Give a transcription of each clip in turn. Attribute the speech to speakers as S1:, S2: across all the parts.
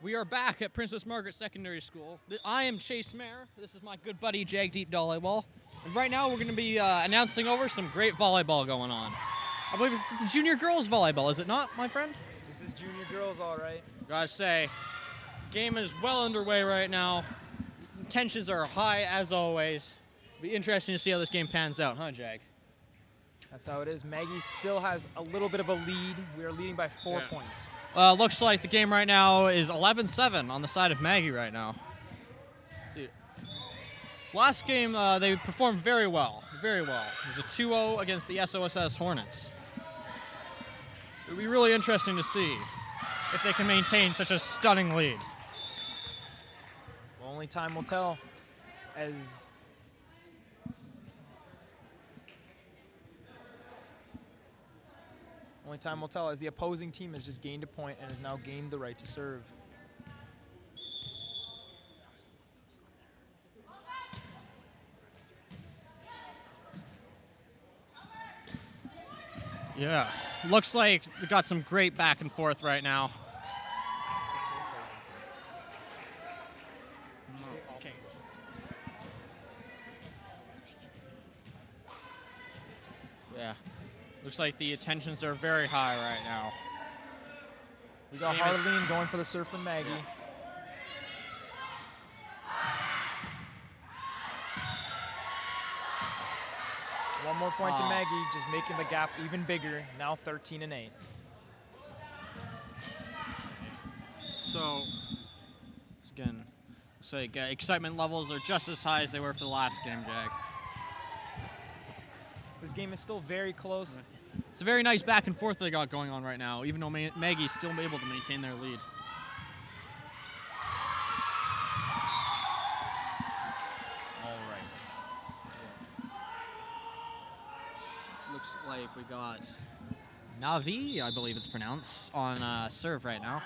S1: We are back at Princess Margaret Secondary School. I am Chase Mayer. This is my good buddy Jagdeep Dhaliwal. And right now we're going to be announcing over some great volleyball going on. I believe this is the junior girls volleyball, is it not, my friend?
S2: This is junior girls, all right.
S1: Gotta say, game is well underway right now. Tensions are high as always. Be interesting to see how this game pans out, huh, Jag?
S2: That's how it is. Maggie still has a little bit of a lead. We are leading by 4 points.
S1: Looks like the game right now is 11-7 on the side of Maggie right now. See, last game, they performed very well, very well. It was a 2-0 against the SOSS Hornets. It'll be really interesting to see if they can maintain such a stunning lead.
S2: Well, only time will tell as the opposing team has just gained a point and has now gained the right to serve.
S1: Yeah, looks like we got some great back and forth right now. Okay. Yeah, looks like the tensions are very high right now.
S2: We got Harleen going for the serve from Maggie. One more point to Maggie, just making the gap even bigger. Now 13-8.
S1: So, again, looks like excitement levels are just as high as they were for the last game, Jag.
S2: This game is still very close.
S1: It's a very nice back and forth they got going on right now, even though Maggie's still able to maintain their lead. All right. Looks like we got Navi, I believe it's pronounced, on serve right now.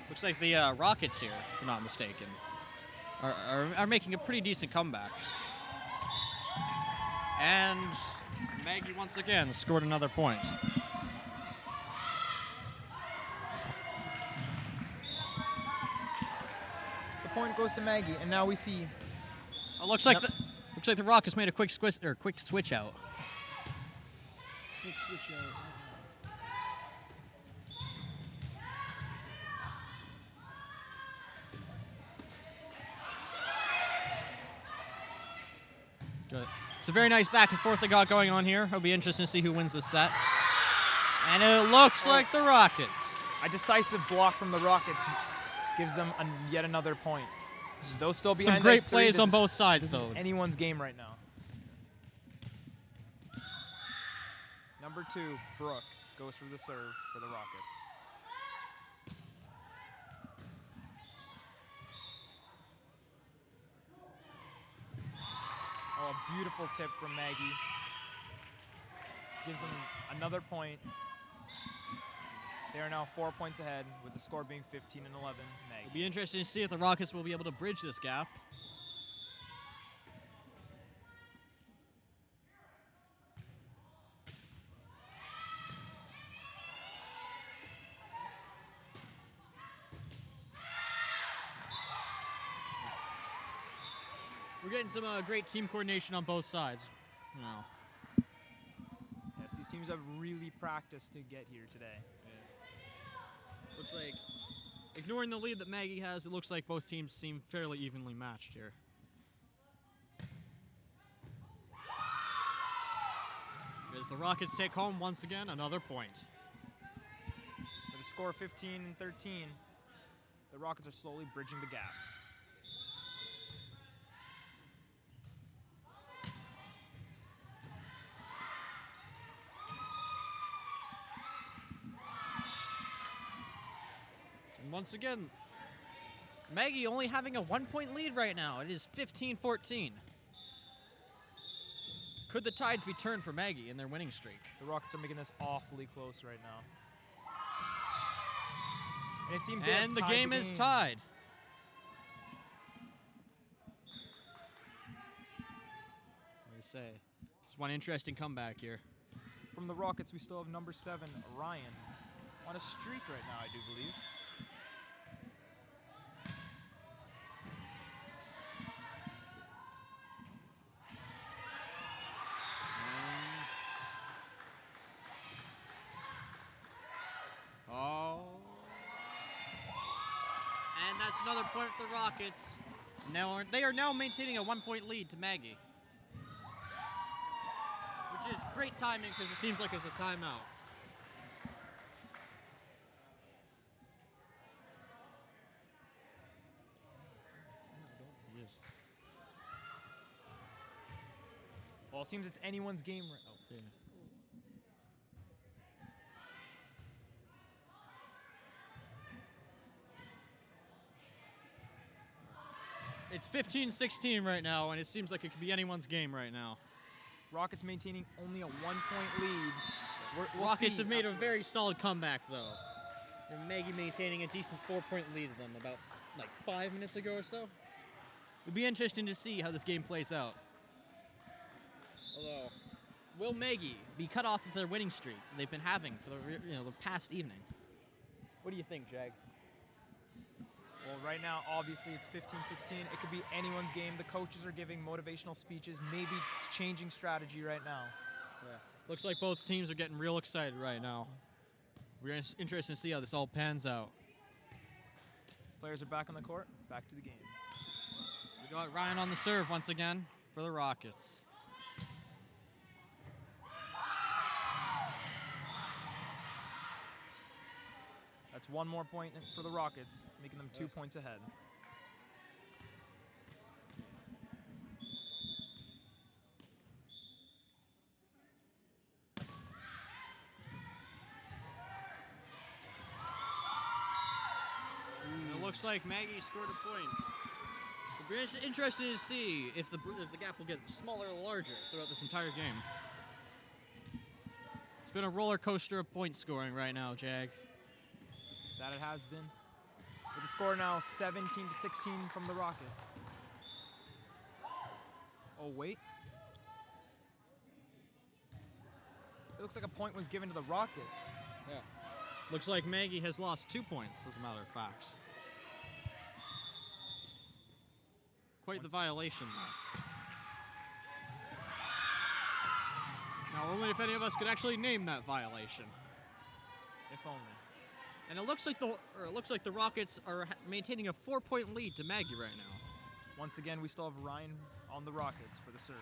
S1: Looks like the Rockets here, if I'm not mistaken, are making a pretty decent comeback. And Maggie once again scored another point.
S2: The point goes to Maggie, and now we see.
S1: Oh, looks like the Rockets made a quick switch out.
S2: Quick switch out.
S1: Good. It's a very nice back and forth they got going on here. It'll be interesting to see who wins this set. And it looks like the Rockets.
S2: A decisive block from the Rockets gives them yet another point. They'll still behind.
S1: Some great plays on both sides, though.
S2: This is anyone's game right now. Number 2, Brooke, goes for the serve for the Rockets. Oh, a beautiful tip from Maggie. Gives them another point. They are now 4 points ahead, with the score being 15-11. Maggie.
S1: It'll be interesting to see if the Rockets will be able to bridge this gap. We're getting some great team coordination on both sides. You know.
S2: Yes, these teams have really practiced to get here today.
S1: Yeah. Looks like, ignoring the lead that Maggie has, it looks like both teams seem fairly evenly matched here. As the Rockets take home once again another point.
S2: With a score of 15-13, the Rockets are slowly bridging the gap.
S1: Once again, Maggie only having a 1-point lead right now. It is 15-14. Could the tides be turned for Maggie in their winning streak?
S2: The Rockets are making this awfully close right now. And it seems they have
S1: And the
S2: tied
S1: game is tied. What do you say? Just one interesting comeback here.
S2: From the Rockets, we still have number 7, Ryan, on a streak right now, I do believe.
S1: And that's another point for the Rockets. Now they are now maintaining a 1-point lead to Maggie, which is great timing because it seems like it's a timeout. Yes.
S2: Well, it seems it's anyone's game right now.
S1: Yeah. It's 15-16 right now, and it seems like it could be anyone's game right now.
S2: Rockets maintaining only a 1-point lead. We'll
S1: Rockets
S2: see
S1: have made a
S2: after
S1: very
S2: this.
S1: solid comeback, though. And Maggie maintaining a decent 4-point lead to them about, 5 minutes ago or so. It'll be interesting to see how this game plays out. Although, will Maggie be cut off of their winning streak they've been having for the past evening? What do you think, Jag?
S2: Well, right now, obviously, it's 15-16. It could be anyone's game. The coaches are giving motivational speeches, maybe changing strategy right now.
S1: Yeah. Looks like both teams are getting real excited right now. We're interested to see how this all pans out.
S2: Players are back on the court, back to the game.
S1: We got Ryan on the serve once again for the Rockets.
S2: That's one more point for the Rockets, making them 2 points ahead.
S1: It looks like Maggie scored a point. It'll be interesting to see if the gap will get smaller or larger throughout this entire game. It's been a roller coaster of point scoring right now, Jag.
S2: That it has been. With the score now 17-16 from the Rockets. Oh, wait. It looks like a point was given to the Rockets.
S1: Yeah. Looks like Maggie has lost 2 points, as a matter of fact. Quite the violation, though. Now, only if any of us could actually name that violation.
S2: If only.
S1: And it looks like the Rockets are maintaining a 4-point lead to Maggie right now.
S2: Once again, we still have Ryan on the Rockets for the serve.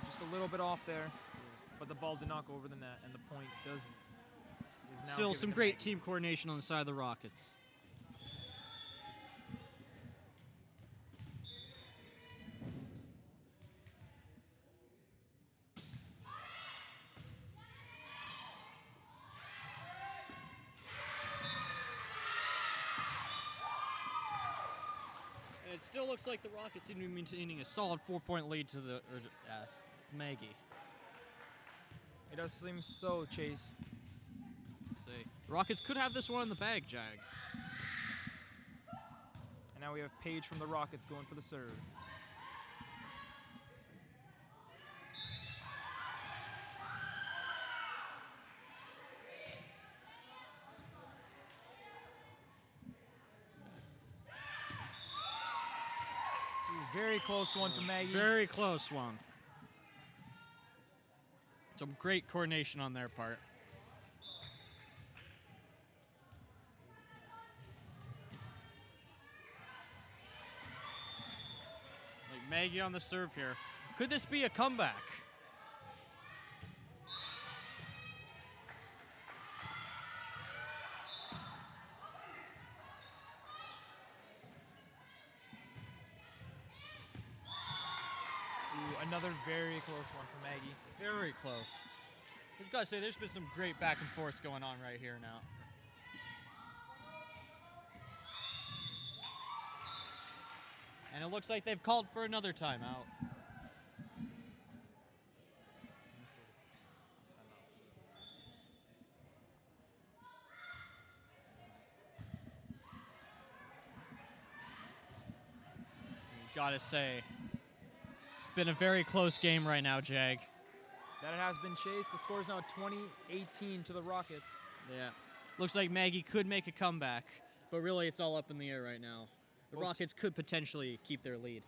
S2: Just a little bit off there, but the ball did not go over the net, and the point is now
S1: Still
S2: given
S1: some
S2: to
S1: great
S2: Maggie.
S1: team coordination on the side of the Rockets. And it still looks like the Rockets seem to be maintaining a solid 4-point lead to Maggie.
S2: It does seem so, Chase.
S1: See, Rockets could have this one in the bag, Jag.
S2: And now we have Paige from the Rockets going for the serve. Very close one for Maggie.
S1: Very close one. Some great coordination on their part. Like Maggie on the serve here. Could this be a comeback?
S2: Ooh, another very close one for Maggie.
S1: Very close. I've got to say, there's been some great back and forth going on right here now. And And it looks like they've called for another timeout. Gotta say, it's been a very close game right now, Jag.
S2: That has been chased. The score is now 20-18 to the Rockets.
S1: Yeah. Looks like Maggie could make a comeback, but really it's all up in the air right now. The Rockets could potentially keep their lead.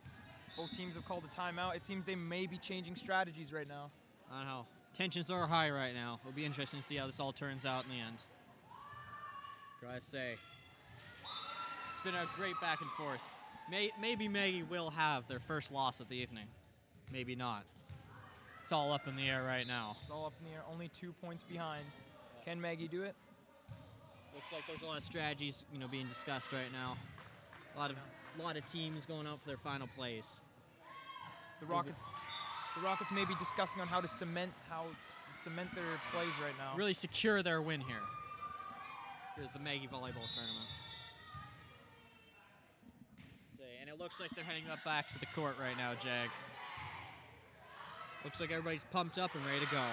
S2: Both teams have called a timeout. It seems they may be changing strategies right now.
S1: I don't know. Tensions are high right now. It'll be interesting to see how this all turns out in the end. Gotta say, it's been a great back and forth. Maybe Maggie will have their first loss of the evening. Maybe not. It's all up in the air right now.
S2: It's all up in the air. Only 2 points behind. Can Maggie do it?
S1: Looks like there's a lot of strategies, being discussed right now. A lot of teams going out for their final plays.
S2: The Rockets may be discussing on how to cement their plays right now.
S1: Really secure their win here. For the Maggie Volleyball tournament. And it looks like they're heading up back to the court right now, Jag. Looks like everybody's pumped up and ready to go.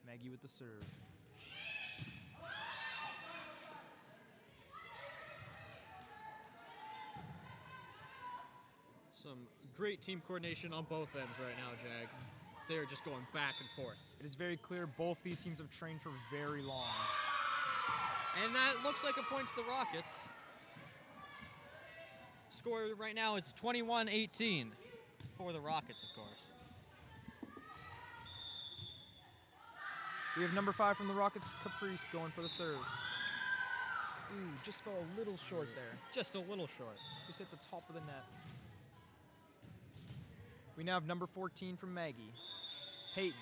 S2: Maggie with the serve.
S1: Some great team coordination on both ends right now, Jag. They're just going back and forth.
S2: It is very clear both these teams have trained for very long.
S1: And that looks like a point to the Rockets. Score right now is 21-18 for the Rockets, of course.
S2: We have number 5 from the Rockets, Caprice, going for the serve. Ooh, just fell a little short there.
S1: Just a little short.
S2: Just at the top of the net. We now have number 14 from Maggie, Peyton,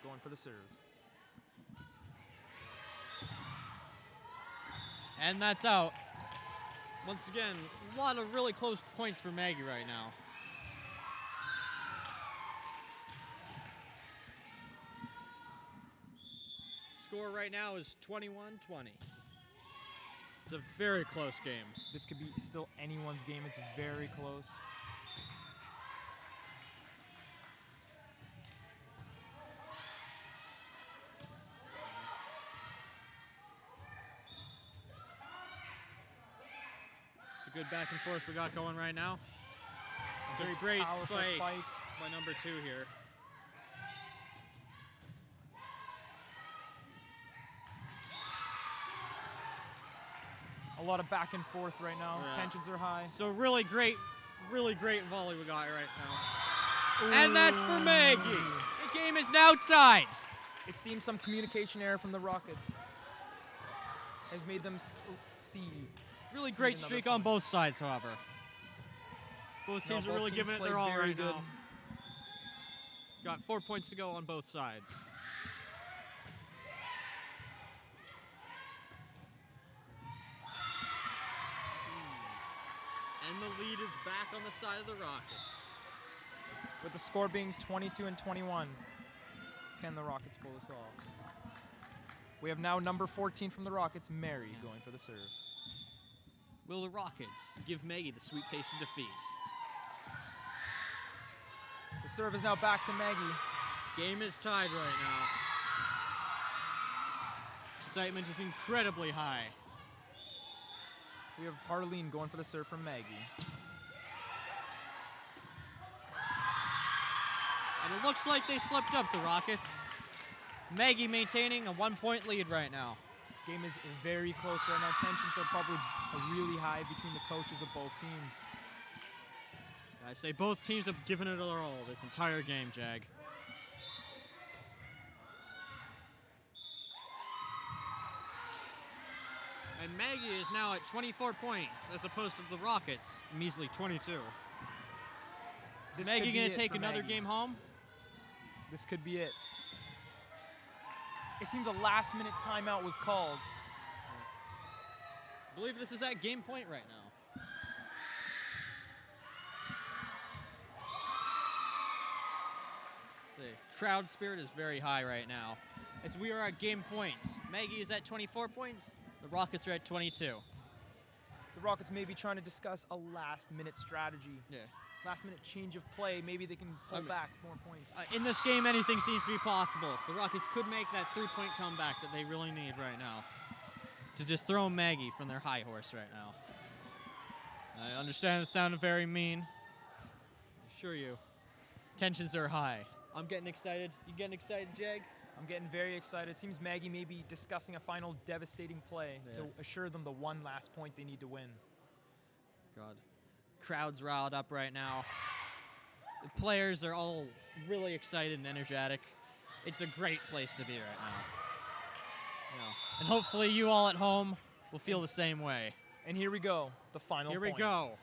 S2: going for the serve.
S1: And that's out. Once again, a lot of really close points for Maggie right now. Score right now is 21-20. It's a very close game.
S2: This could be still anyone's game. It's very close.
S1: Good back and forth we got going right now. It's a great spike by number 2 here.
S2: A lot of back and forth right now. Yeah. Tensions are high.
S1: So really great volley we got right now. Ooh. And that's for Maggie. The game is now tied.
S2: It seems some communication error from the Rockets has made them see.
S1: Really great streak on both sides, however. Both teams are really giving it their all right now. Got 4 points to go on both sides. And the lead is back on the side of the Rockets.
S2: With the score being 22-21, can the Rockets pull this off? We have now number 14 from the Rockets, Mary, going for the serve.
S1: Will the Rockets give Maggie the sweet taste of defeat?
S2: The serve is now back to Maggie.
S1: Game is tied right now. Excitement is incredibly high.
S2: We have Harleen going for the serve from Maggie.
S1: And it looks like they slipped up, the Rockets. Maggie maintaining a 1-point lead right now.
S2: Game is very close right now. Tensions are probably really high between the coaches of both teams.
S1: I say both teams have given it their all this entire game, Jag. And Maggie is now at 24 points as opposed to the Rockets, measly 22. Is Maggie going to take another game home?
S2: This could be it. It seems a last-minute timeout was called.
S1: I believe this is at game point right now. The crowd spirit is very high right now. as we are at game point. Maggie is at 24 points. The Rockets are at 22.
S2: The Rockets may be trying to discuss a last-minute strategy.
S1: Yeah.
S2: Last-minute change of play. Maybe they can pull back more points.
S1: In this game, anything seems to be possible. The Rockets could make that 3-point comeback that they really need right now to just throw Maggie from their high horse right now. I understand it sounded very mean. I assure you, tensions are high. I'm getting excited. You getting excited, Jag?
S2: I'm getting very excited. It seems Maggie may be discussing a final devastating play to assure them the one last point they need to win.
S1: God. Crowd's riled up right now. The players are all really excited and energetic. It's a great place to be right now. And hopefully you all at home will feel the same way.
S2: And here we go, the final point.
S1: Here we go.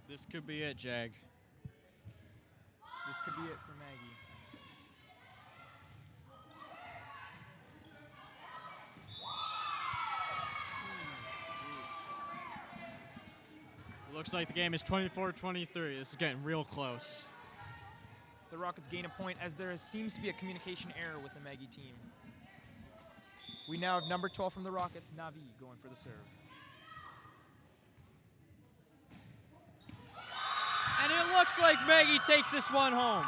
S1: This could be it, Jag.
S2: This could be it for Maggie.
S1: It looks like the game is 24-23. This is getting real close.
S2: The Rockets gain a point as there seems to be a communication error with the Maggie team. We now have number 12 from the Rockets, Navi, going for the serve.
S1: And it looks like Maggie takes this one home.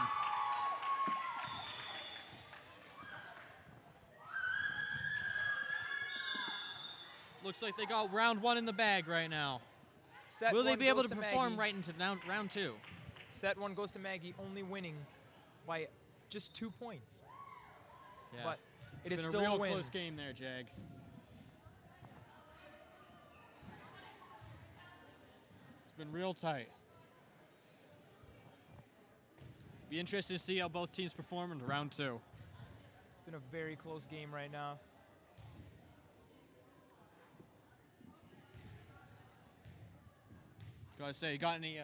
S1: Looks like they got round one in the bag right now. Will they be able to perform right into round two?
S2: Set one goes to Maggie, only winning by just 2 points.
S1: Yeah.
S2: But it is
S1: It's
S2: still
S1: been a real
S2: win.
S1: close game there, Jag. It's been real tight. Be interested to see how both teams perform in round two.
S2: It's been a very close game right now.
S1: Gotta say, got any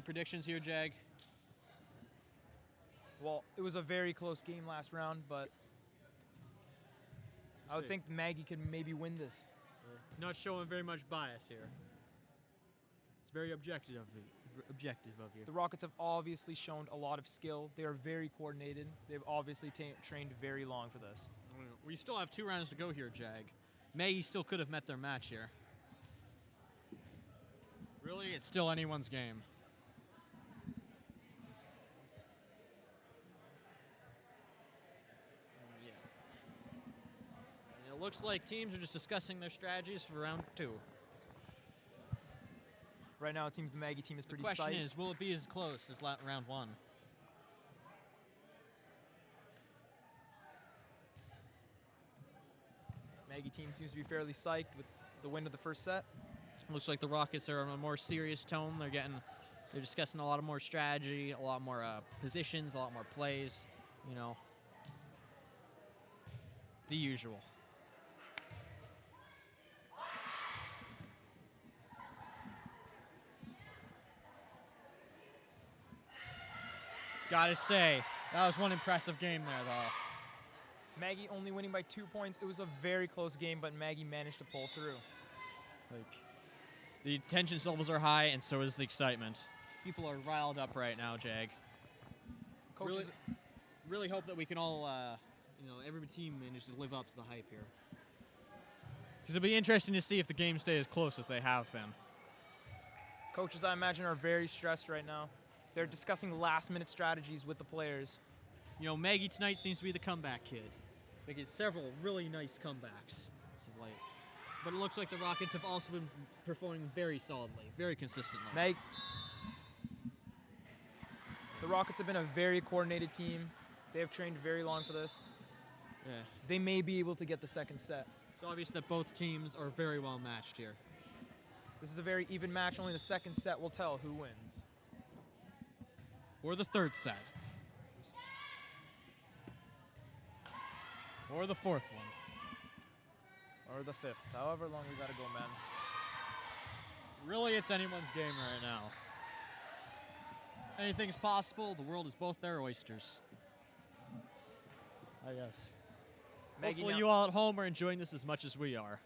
S1: predictions here, Jag?
S2: Well, it was a very close game last round, but I would think Maggie could maybe win this.
S1: Not showing very much bias here. It's very objective of you.
S2: The Rockets have obviously shown a lot of skill. They are very coordinated. They've obviously trained very long for this.
S1: We still have 2 rounds to go here, Jag. Maggie still could have met their match here. Really, it's still anyone's game. Yeah. And it looks like teams are just discussing their strategies for round two.
S2: Right now, it seems the Maggie team is pretty
S1: The question
S2: psyched.
S1: is, will it be as close as round one?
S2: Maggie team seems to be fairly psyched with the win of the first set.
S1: Looks like the Rockets are on a more serious tone. They're discussing a lot more strategy, a lot more positions, a lot more plays. You know, the usual. Gotta say, that was one impressive game there, though.
S2: Maggie only winning by 2 points. It was a very close game, but Maggie managed to pull through.
S1: The tension levels are high, and so is the excitement. People are riled up right now, Jag.
S2: Coaches,
S1: really hope that we can all, every team manage to live up to the hype here. Because it'll be interesting to see if the games stay as close as they have been.
S2: coaches, I imagine, are very stressed right now. They're discussing last-minute strategies with the players.
S1: You know, Maggie tonight seems to be the comeback kid, making several really nice comebacks as of late. But it looks like the Rockets have also been performing very solidly, very consistently.
S2: The Rockets have been a very coordinated team. They have trained very long for this.
S1: Yeah.
S2: They may be able to get the second set.
S1: It's obvious that both teams are very well matched here.
S2: This is a very even match. Only the second set will tell who wins.
S1: Or the third set. Or the fourth one.
S2: Or the fifth. However long we gotta go, man.
S1: Really, it's anyone's game right now. Anything's possible. The world is both their oysters. I guess. Hopefully you all at home are enjoying this as much as we are.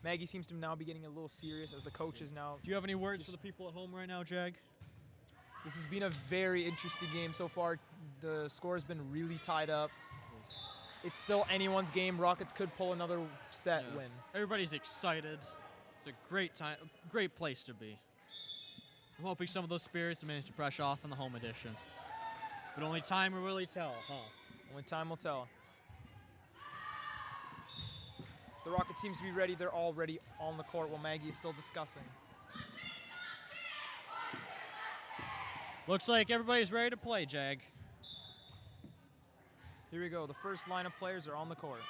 S2: Maggie seems to now be getting a little serious as the coach is now.
S1: Do you have any words for the people at home right now, Jag?
S2: This has been a very interesting game so far. The score has been really tied up. It's still anyone's game. Rockets could pull another set win.
S1: Everybody's excited. It's a great time, great place to be. I'm hoping some of those spirits manage to brush off in the home edition. But only time will really tell, huh?
S2: Only time will tell. The Rockets seems to be ready. They're already on the court while Maggie is still discussing.
S1: Looks like everybody's ready to play, Jag.
S2: Here we go. The first line of players are on the court.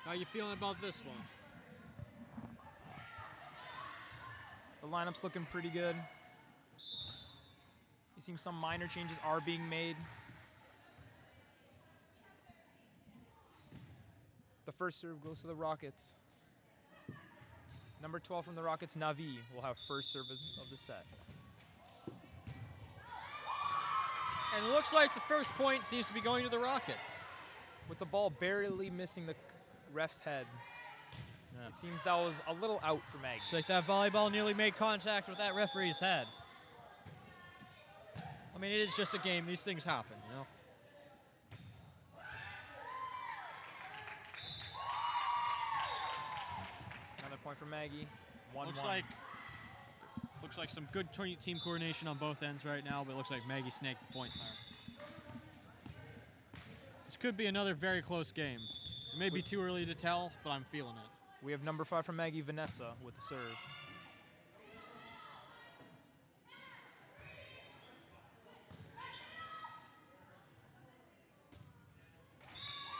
S1: How you feeling about this one?
S2: The lineup's looking pretty good. It seems some minor changes are being made. The first serve goes to the Rockets. Number 12 from the Rockets, Navi, will have first serve of the set.
S1: And it looks like the first point seems to be going to the Rockets.
S2: With the ball barely missing the ref's head.
S1: Yeah.
S2: It seems that was a little out for Maggie.
S1: Looks like that volleyball nearly made contact with that referee's head. I mean, it is just a game. These things happen, you know?
S2: Another point for Maggie. 1-1.
S1: Looks like some good team coordination on both ends right now, but it looks like Maggie snaked the point there. This could be another very close game. It may be too early to tell, but I'm feeling it.
S2: We have number 5 from Maggie, Vanessa, with the serve.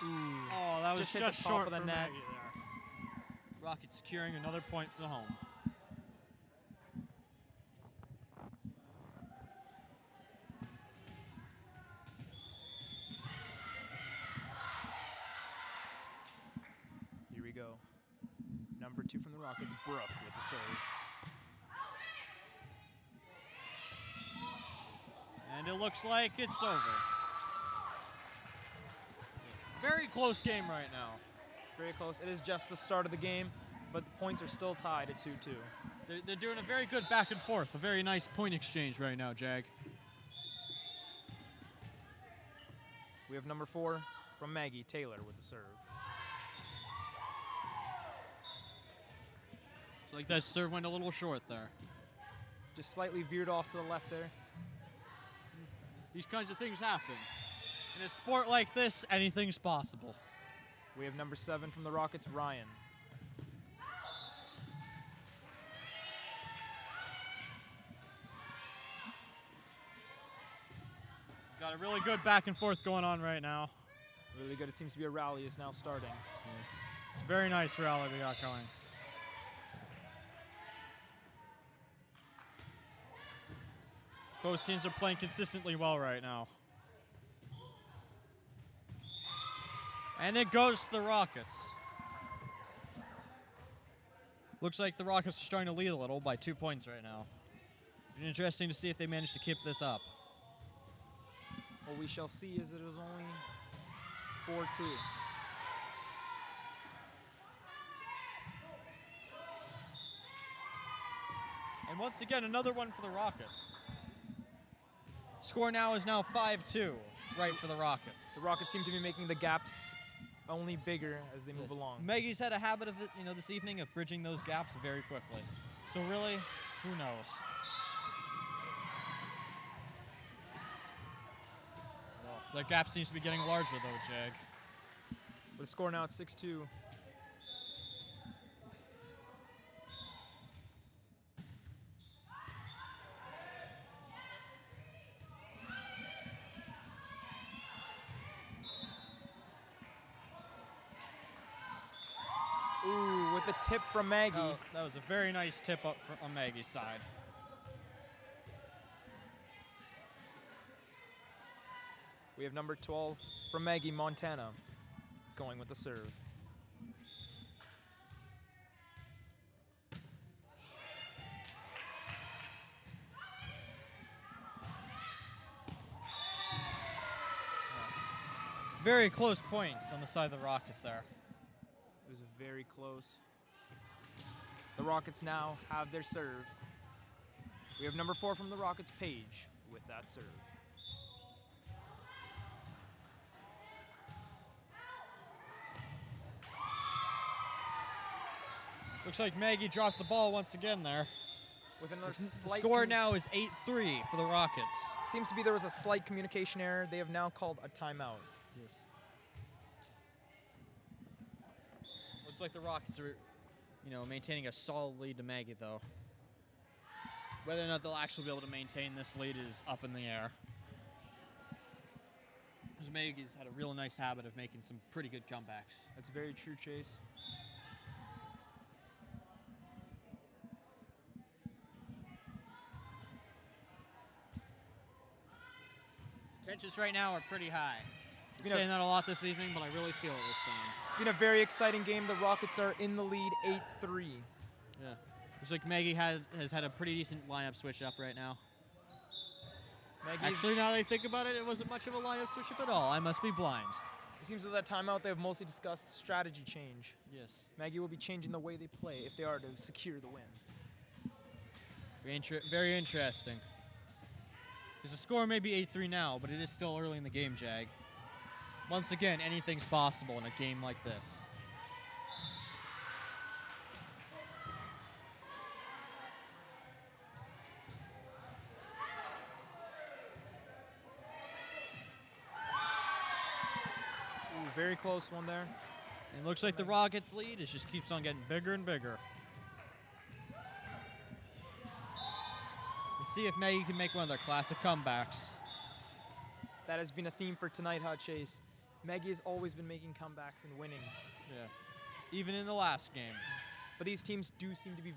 S2: Ooh.
S1: Oh, that was
S2: Just hit the
S1: just
S2: top
S1: short
S2: of the
S1: for
S2: net.
S1: Maggie there. Rockets securing another point for the home.
S2: Here we go. Number 2 from the Rockets, Brooke, with the serve.
S1: And it looks like it's over. Very close game right now.
S2: Very close. It is just the start of the game, but the points are still tied at 2-2.
S1: They're doing a very good back and forth, a very nice point exchange right now, Jag.
S2: We have number 4 from Maggie, Taylor, with the serve.
S1: It's like that serve went a little short there.
S2: Just slightly veered off to the left there.
S1: These kinds of things happen. In a sport like this, anything's possible.
S2: We have number 7 from the Rockets, Ryan.
S1: Got a really good back and forth going on right now.
S2: Really good. It seems to be a rally is now starting.
S1: It's a very nice rally we got going. Both teams are playing consistently well right now. And it goes to the Rockets. Looks like the Rockets are starting to lead a little by 2 points right now. It'll be interesting to see if they manage to keep this up.
S2: What we shall see is that it was only 4-2.
S1: And once again, another one for the Rockets. Score now is 5-2, right for the Rockets.
S2: The Rockets seem to be making the gaps only bigger as they move along.
S1: Maggie's had a habit of, this evening of bridging those gaps very quickly. So really, who knows? Well, that gap seems to be getting larger though, Jag.
S2: With the score now at 6-2. Ooh, with a tip from Maggie.
S1: Oh, that was a very nice tip up on Maggie's side.
S2: We have number 12 from Maggie, Montana, going with the serve.
S1: Very close points on the side of the Rockets there.
S2: was very close. The Rockets now have their serve. We have number 4 from the Rockets, Paige, with that serve.
S1: Looks like Maggie dropped the ball once again there.
S2: With another
S1: The
S2: slight
S1: score now is 8-3 for the Rockets.
S2: Seems to be there was a slight communication error. They have now called a timeout.
S1: Yes. Looks like the Rockets are, maintaining a solid lead to Maggie, though. Whether or not they'll actually be able to maintain this lead is up in the air. Because Maggie's had a real nice habit of making some pretty good comebacks.
S2: That's very true, Chase.
S1: Tensions right now are pretty high.
S2: It's
S1: I'm
S2: been
S1: saying that a lot this evening, but I really feel it this time.
S2: It's been a very exciting game. The Rockets are in the lead 8-3.
S1: Yeah. Looks like Maggie has had a pretty decent lineup switch up right now. Actually, now that I think about it, it wasn't much of a lineup switch up at all. I must be blind.
S2: It seems with that timeout, they have mostly discussed strategy change.
S1: Yes.
S2: Maggie will be changing the way they play if they are to secure the win.
S1: Very interesting. Because the score may be 8-3 now, but it is still early in the game, Jag. Once again, anything's possible in a game like this.
S2: Ooh, very close one there.
S1: And it looks like the Rockets' lead just keeps on getting bigger and bigger. Let's see if Maggie can make one of their classic comebacks.
S2: That has been a theme for tonight, huh, Chase? Maggie has always been making comebacks and winning.
S1: Yeah. Even in the last game.
S2: But these teams do seem to be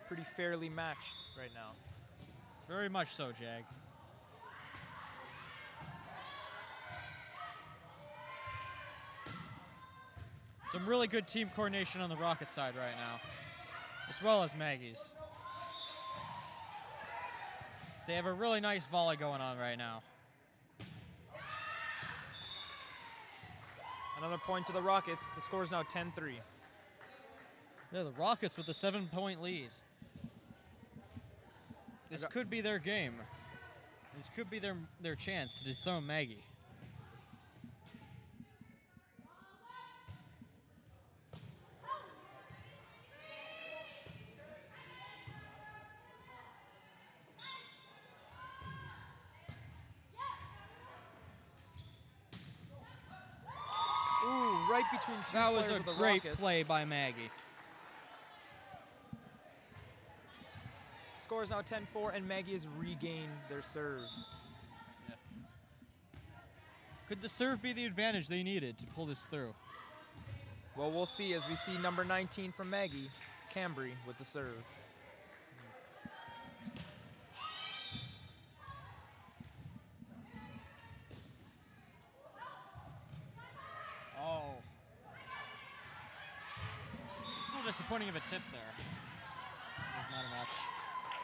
S2: pretty fairly matched right now.
S1: Very much so, Jag. Some really good team coordination on the Rocket side right now, as well as Maggie's. They have a really nice volley going on right now.
S2: Another point to the Rockets. The score is now 10-3.
S1: Yeah, the Rockets with the 7-point lead. This could be their game. This could be their chance to dethrone Maggie.
S2: Ooh, right between two
S1: That was
S2: players
S1: a
S2: of the
S1: great
S2: Rockets.
S1: play by Maggie.
S2: Score is now 10-4, and Maggie has regained their serve.
S1: Yeah. Could the serve be the advantage they needed to pull this through?
S2: Well, we'll see as we see number 19 from Maggie, Cambry, with the serve.
S1: Oh. It's a little disappointing of a tip there. Doesn't matter much.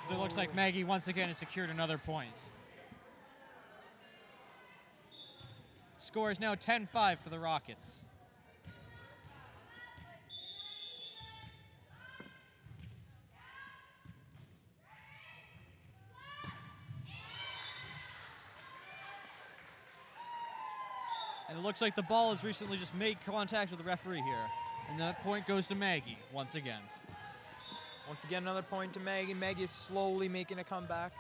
S1: Because it looks like Maggie once again has secured another point. Score is now 10-5 for the Rockets. And it looks like the ball has recently just made contact with the referee here. And that point goes to Maggie once again.
S2: Once again, another point to Maggie. Maggie is slowly making a comeback.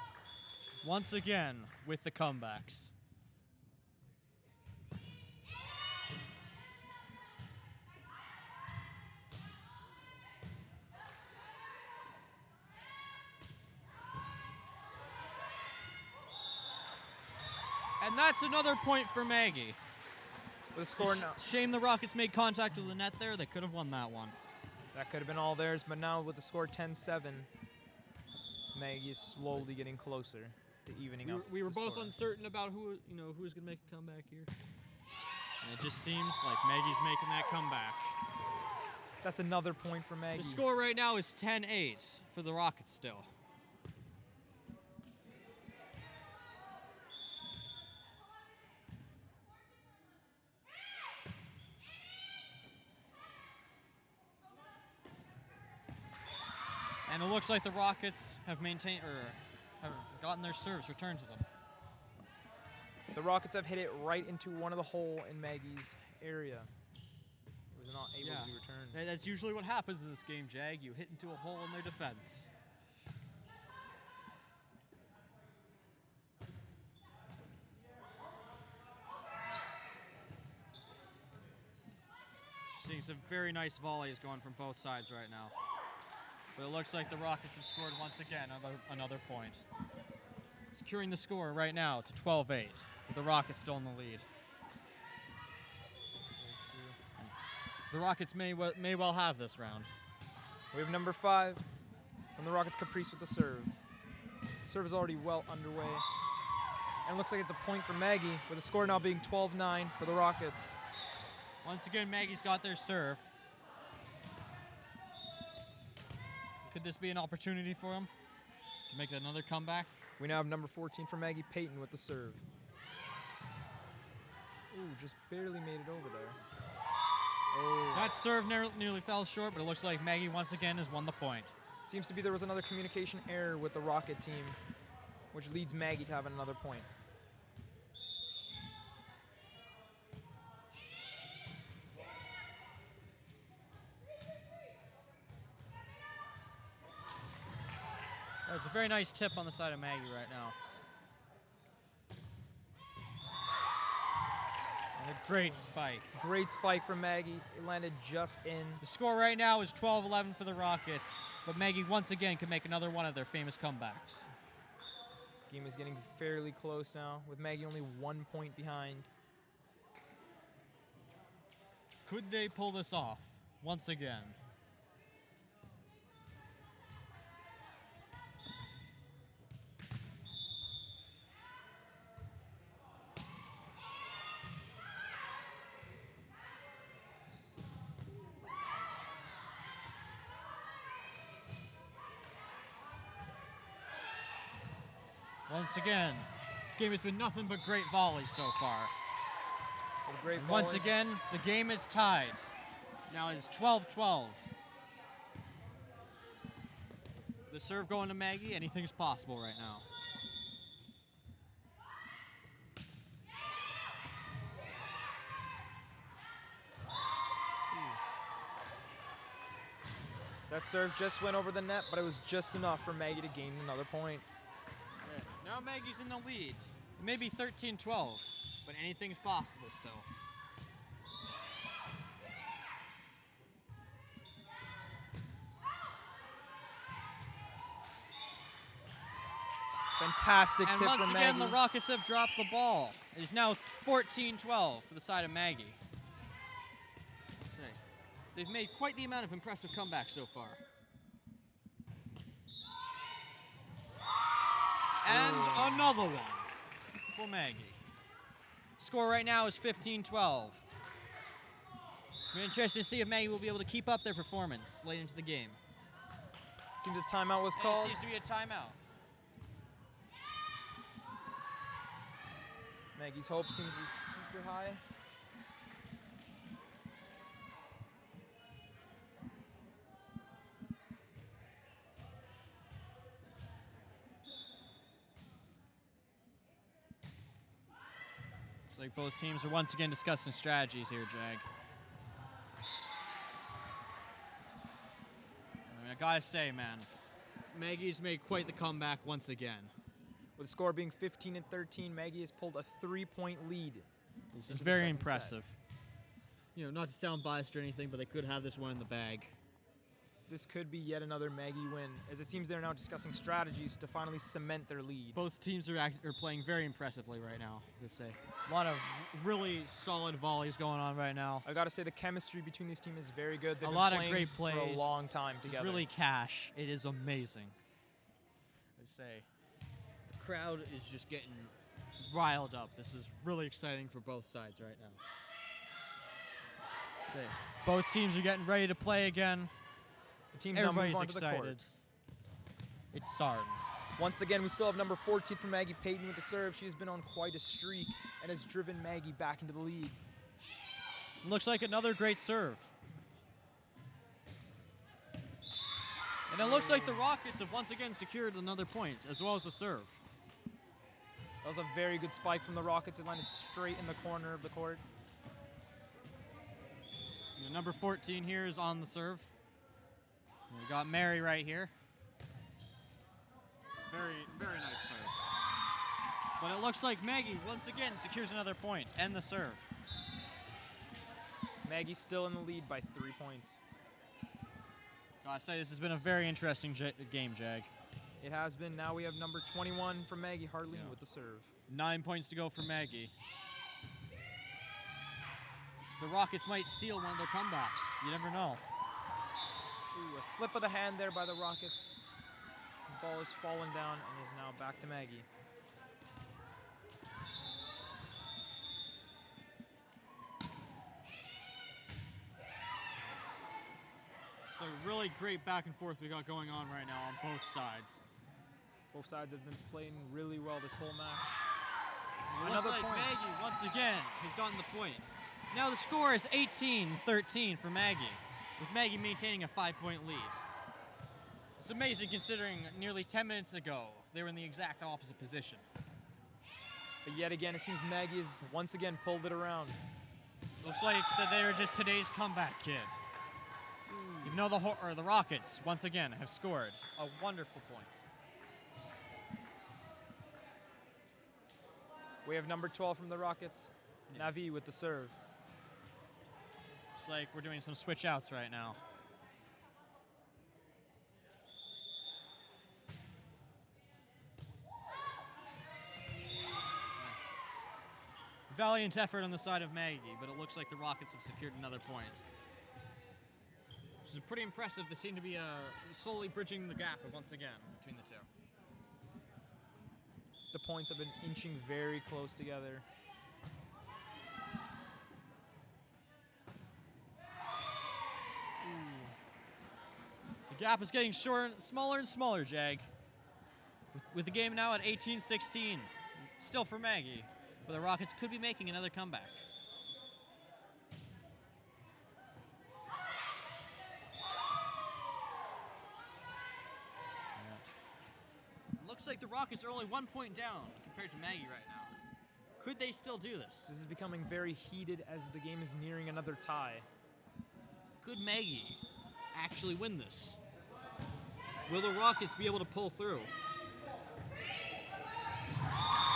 S1: Once again with the comebacks. And that's another point for Maggie.
S2: With the score now.
S1: Shame the Rockets made contact with the net there. They could have won that one.
S2: That could have been all theirs, but now with the score 10-7, Maggie is slowly getting closer to evening up.
S1: We were
S2: the
S1: both
S2: score.
S1: uncertain about who was going to make a comeback here. And it just seems like Maggie's making that comeback.
S2: That's another point for Maggie.
S1: The score right now is 10-8 for the Rockets still. And it looks like the Rockets have maintained or have gotten their serves returned to them.
S2: The Rockets have hit it right into one of the hole in Maggie's area. It was not able to be returned.
S1: That's usually what happens in this game, Jag. You hit into a hole in their defense. Seeing some very nice volleys going from both sides right now. But it looks like the Rockets have scored once again another point. Securing the score right now to 12-8, with the Rockets still in the lead. The Rockets may well have this round.
S2: We have number 5 from the Rockets, Caprice with the serve. The serve is already well underway. And it looks like it's a point for Maggie, with the score now being 12-9 for the Rockets.
S1: Once again, Maggie's got their serve. Could this be an opportunity for them to make another comeback?
S2: We now have number 14 for Maggie, Peyton with the serve. Ooh, just barely made it over there. Oh.
S1: That serve nearly fell short, but it looks like Maggie once again has won the point.
S2: Seems to be there was another communication error with the Rocket team, which leads Maggie to have another point.
S1: It's a very nice tip on the side of Maggie right now. And a great spike.
S2: Great spike from Maggie. It landed just in.
S1: The score right now is 12-11 for the Rockets, but Maggie once again can make another one of their famous comebacks.
S2: Game is getting fairly close now, with Maggie only 1 point behind.
S1: Could they pull this off once again? Once again, this game has been nothing but great volleys so far.
S2: Great
S1: and once again, the game is tied. Now it's 12-12. The serve going to Maggie, anything's possible right now.
S2: That serve just went over the net, but it was just enough for Maggie to gain another point.
S1: Now Maggie's in the lead. It may be 13-12, but anything's possible still.
S2: Fantastic tip from Maggie.
S1: And once again, the Rockets have dropped the ball. It is now 14-12 for the side of Maggie. They've made quite the amount of impressive comebacks so far. And another one for Maggie. Score right now is 15-12. We're interested to see if Maggie will be able to keep up their performance late into the game.
S2: Seems a timeout was called.
S1: It seems to be a timeout.
S2: Maggie's hopes seem to be super high.
S1: Looks like both teams are once again discussing strategies here, Jag. I mean, I gotta say, man, Maggie's made quite the comeback once again.
S2: With the score being 15-13, Maggie has pulled a 3-point lead.
S1: This is very impressive. You know, not to sound biased or anything, but they could have this one in the bag.
S2: This could be yet another Maggie win, as it seems they're now discussing strategies to finally cement their lead.
S1: Both teams are playing very impressively right now, let's say. A lot of really solid volleys going on right now.
S2: I gotta say, the chemistry between these teams is very good. They've
S1: a
S2: been
S1: lot of
S2: playing
S1: great plays
S2: for a long time together.
S1: It's really cash. It is amazing. I'd say the crowd is just getting riled up. This is really exciting for both sides right now. Say, both teams are getting ready to play again.
S2: The teams now move on to the
S1: excited.
S2: court.
S1: It's starting.
S2: Once again, we still have number 14 for Maggie Peyton with the serve. She has been on quite a streak and has driven Maggie back into the lead.
S1: Looks like another great serve. And it looks like the Rockets have once again secured another point, as well as a serve.
S2: That was a very good spike from the Rockets. It landed straight in the corner of the court.
S1: Number 14 here is on the serve. We got Mary right here. Very nice serve. But it looks like Maggie once again secures another point and the serve.
S2: Maggie's still in the lead by 3 points.
S1: Gotta say, this has been a very interesting game, Jag.
S2: It has been. Now we have number 21 from Maggie Harleen with the serve.
S1: 9 points to go for Maggie. The Rockets might steal one of their comebacks. You never know.
S2: Ooh, a slip of the hand there by the Rockets. The ball is falling down and is now back to Maggie.
S1: So really great back and forth we got going on right now on both sides.
S2: Both sides have been playing really well this whole match.
S1: Another point. Maggie once again has gotten the point. Now the score is 18-13 for Maggie, with Maggie maintaining a 5-point lead. It's amazing considering nearly 10 minutes ago they were in the exact opposite position.
S2: But yet again, it seems Maggie has once again pulled it around.
S1: Looks like that they are just today's comeback kid. Even though the Rockets once again have scored a wonderful point.
S2: We have number 12 from the Rockets, Navi with the serve.
S1: It's like we're doing some switch outs right now. Valiant effort on the side of Maggie, but it looks like the Rockets have secured another point. Which is pretty impressive. They seem to be slowly bridging the gap once again between the two.
S2: The points have been inching very close together.
S1: The gap is getting smaller and smaller, Jag. With the game now at 18-16. Still for Maggie, but the Rockets could be making another comeback. Looks like the Rockets are only 1 point down compared to Maggie right now. Could they still do this?
S2: This is becoming very heated as the game is nearing another tie.
S1: Could Maggie actually win this? Will the Rockets be able to pull through?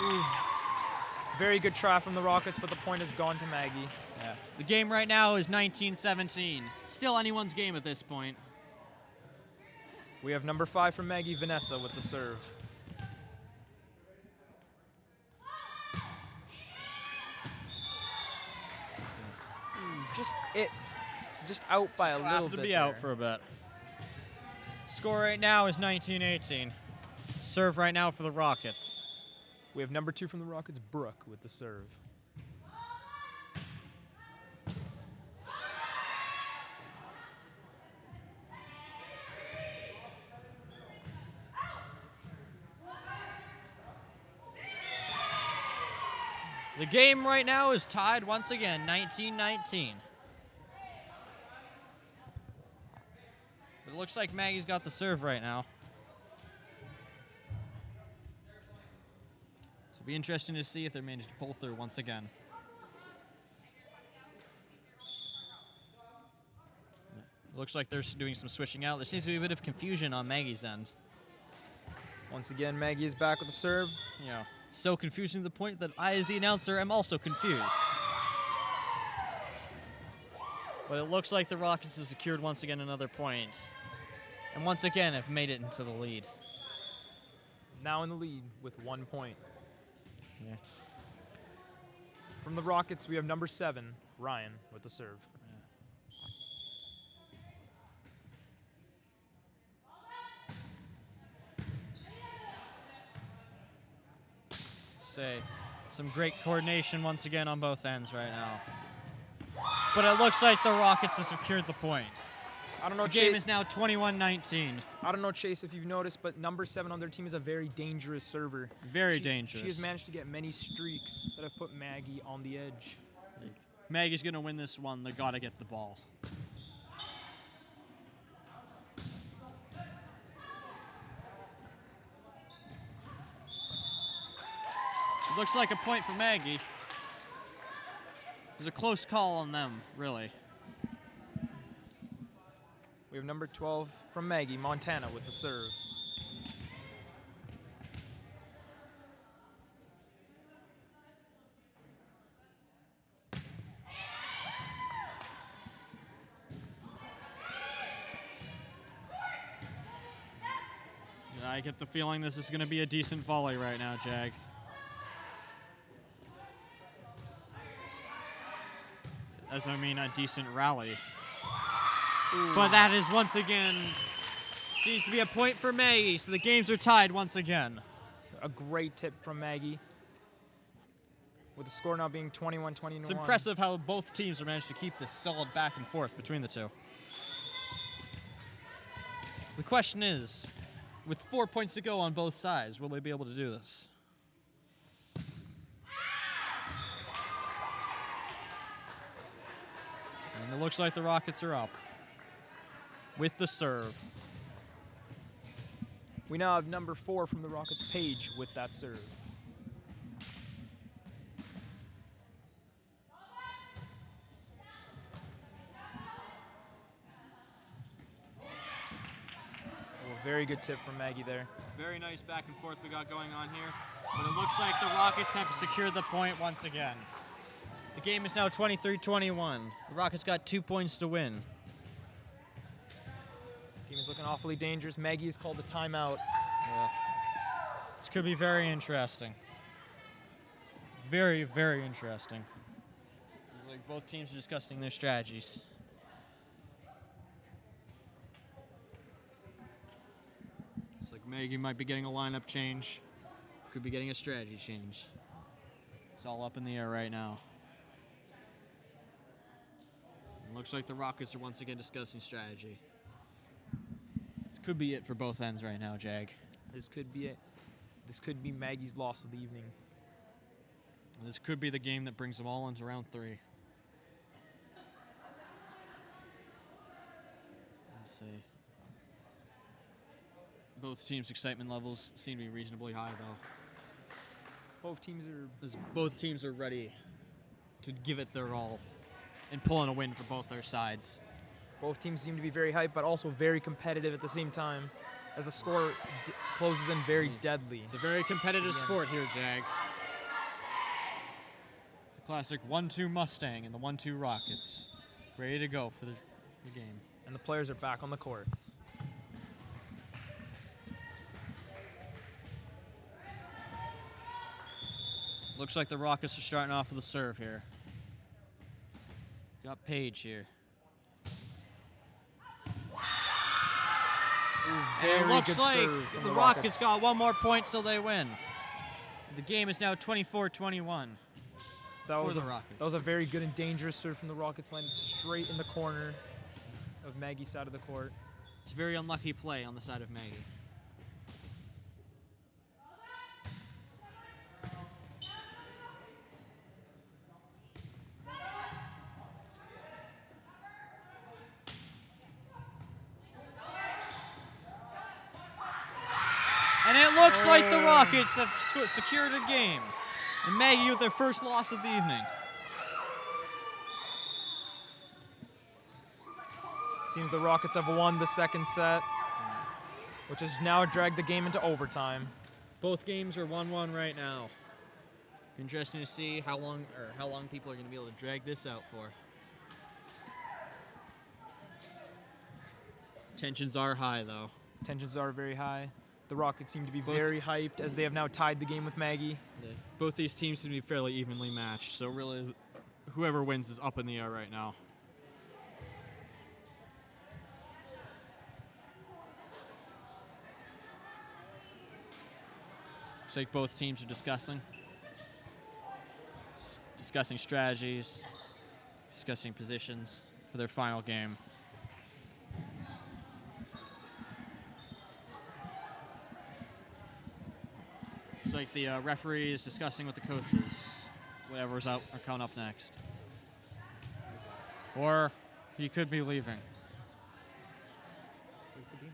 S2: Ooh. Very good try from the Rockets, but the point has gone to Maggie.
S1: Yeah. The game right now is 19-17. Still anyone's game at this point.
S2: We have number 5 from Maggie, Vanessa with the serve. Just out by a little bit.
S1: To be out for a bit. Score right now is 19-18. Serve right now for the Rockets.
S2: We have number 2 from the Rockets, Brooke with the serve.
S1: The game right now is tied once again, 19-19. It looks like Maggie's got the serve right now. So it'll be interesting to see if they manage to pull through once again. It looks like they're doing some switching out. There seems to be a bit of confusion on Maggie's end.
S2: Once again, Maggie is back with the serve.
S1: Yeah. So confusing to the point that I, as the announcer, am also confused. But it looks like the Rockets have secured once again another point. And once again have made it into the lead.
S2: Now in the lead with 1 point.
S1: Yeah.
S2: From the Rockets, we have number 7, Ryan, with the serve.
S1: Say, some great coordination once again on both ends right now. But it looks like the Rockets have secured the point.
S2: I don't know,
S1: the game is now 21-19.
S2: I don't know, Chase, if you've noticed, but number 7 on their team is a very dangerous server.
S1: Very dangerous.
S2: She has managed to get many streaks that have put Maggie on the edge.
S1: Maggie's going to win this one. They got to get the ball. looks like a point for Maggie. It was a close call on them, really.
S2: We have number 12 from Maggie, Montana, with the serve.
S1: I get the feeling this is going to be a decent volley right now, Jag. As I mean, a decent rally. Ooh. But that is once again, seems to be a point for Maggie, so the games are tied once again.
S2: A great tip from Maggie, with the score now being 21-21.
S1: It's impressive how both teams have managed to keep this solid back and forth between the two. The question is, with 4 points to go on both sides, will they be able to do this? And it looks like the Rockets are up with the serve.
S2: We now have number 4 from the Rockets, Paige, with that serve. Very good tip from Maggie there.
S1: Very nice back and forth we got going on here. But it looks like the Rockets have secured the point once again. The game is now 23-21. The Rockets got 2 points to win.
S2: Game is looking awfully dangerous. Maggie has called a timeout.
S1: Yeah. This could be very interesting. Very, very interesting. It's like both teams are discussing their strategies. Maggie might be getting a lineup change. Could be getting a strategy change. It's all up in the air right now. It looks like the Rockets are once again discussing strategy. This could be it for both ends right now, Jag.
S2: This could be it. This could be Maggie's loss of the evening.
S1: And this could be the game that brings them all into round 3. Let's see. Both teams' excitement levels seem to be reasonably high, though.
S2: Both teams are
S1: ready to give it their all and pull in a win for both their sides.
S2: Both teams seem to be very hyped, but also very competitive at the same time, as the score closes in very deadly.
S1: It's a very competitive sport here, Jag. The classic 1-2 Mustang and the 1-2 Rockets, ready to go for the game.
S2: And the players are back on the court.
S1: Looks like the Rockets are starting off with a serve here. Got Paige here. And it looks like the Rockets got 1 more point, so they win. The game is now 24-21.
S2: That was a very good and dangerous serve from the Rockets, landed straight in the corner of Maggie's side of the court.
S1: It's a very unlucky play on the side of Maggie. And it looks like the Rockets have secured a game. And Maggie with their first loss of the evening.
S2: Seems the Rockets have won the second set, which has now dragged the game into overtime.
S1: Both games are 1-1 right now. Interesting to see how long people are going to be able to drag this out for. Tensions are high, though.
S2: Tensions are very high. The Rockets seem to be very hyped as they have now tied the game with Maggie.
S1: Yeah. Both these teams seem to be fairly evenly matched, so really whoever wins is up in the air right now. Looks like both teams are discussing strategies, discussing positions for their final game. It's like the referee is discussing with the coaches, whatever's out or coming up next. Or he could be leaving.
S2: Where's the game?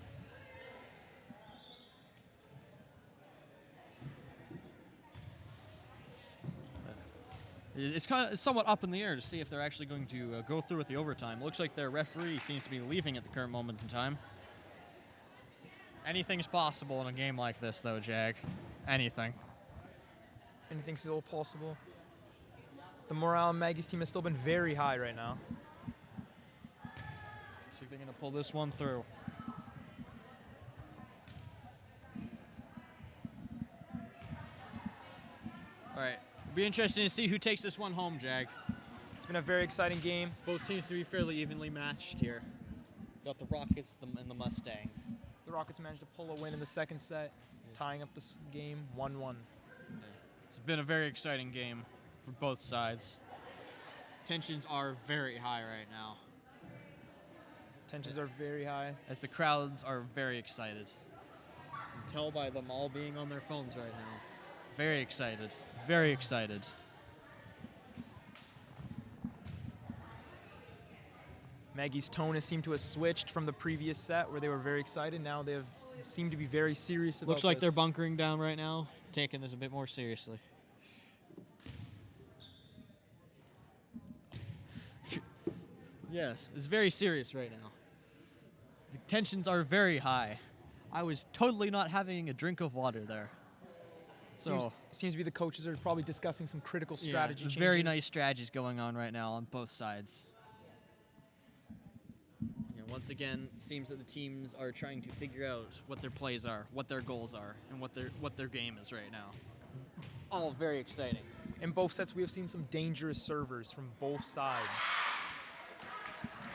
S1: It's somewhat up in the air to see if they're actually going to go through with the overtime. Looks like their referee seems to be leaving at the current moment in time. Anything's possible in a game like this, though, Jag. Anything.
S2: Anything's still possible. The morale on Maggie's team has still been very high right now.
S1: See if they're going to pull this one through. All right. It'll be interesting to see who takes this one home, Jag.
S2: It's been a very exciting game.
S1: Both teams to be fairly evenly matched here. Got the Rockets and the Mustangs.
S2: The Rockets managed to pull a win in the second set, tying up this game 1-1.
S1: It's been a very exciting game for both sides. Tensions are very high right now.
S2: Tensions are very high.
S1: As the crowds are very excited. You can tell by them all being on their phones right now. Very excited. Very excited.
S2: Maggie's tone has seemed to have switched from the previous set where they were very excited. Now they have seemed to be very serious about
S1: Looks like
S2: this.
S1: they're bunkering down right now, taking this a bit more seriously. Yes, it's very serious right now. The tensions are very high. I was totally not having a drink of water there. So
S2: Seems to be the coaches are probably discussing some critical strategy
S1: there's
S2: changes.
S1: very nice strategies going on right now on both sides. Once again, it seems that the teams are trying to figure out what their plays are, what their goals are, and what their game is right now. All very exciting.
S2: In both sets, we have seen some dangerous servers from both sides.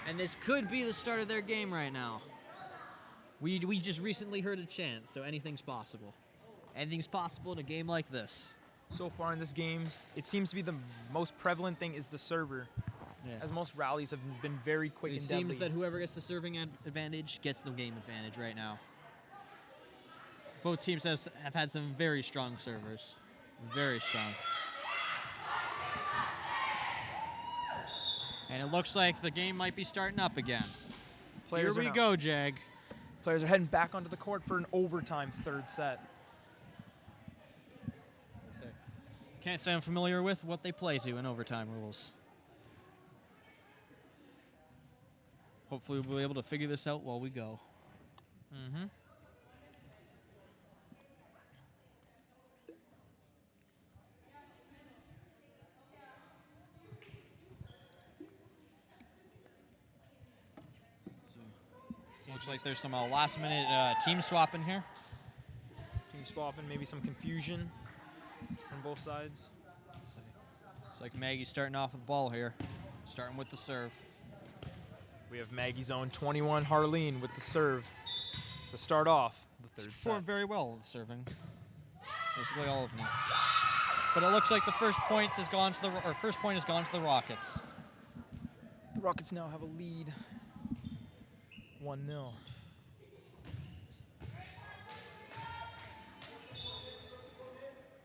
S1: And this could be the start of their game right now. We just recently heard a chant, so anything's possible. Anything's possible in a game like this.
S2: So far in this game, it seems to be the most prevalent thing is the server, as most rallies have been very quick and deadly.
S1: It seems that whoever gets the serving advantage gets the game advantage right now. Both teams have had some very strong servers. Very strong. And it looks like the game might be starting up again. Here we go, Jag.
S2: Players are heading back onto the court for an overtime third set.
S1: Can't say I'm familiar with what they play to in overtime rules. Hopefully we'll be able to figure this out while we go.
S2: Mm-hmm.
S1: Looks like there's some last-minute team swapping here.
S2: Team swapping, maybe some confusion on both sides.
S1: Looks like Maggie's starting off with the ball here, starting with the serve.
S2: We have Maggie's own 21 Harleen with the serve to start off the third set.
S1: Performed very well with serving. Basically all of them. But it looks like the first point has gone to the Rockets.
S2: The Rockets now have a lead, 1-0.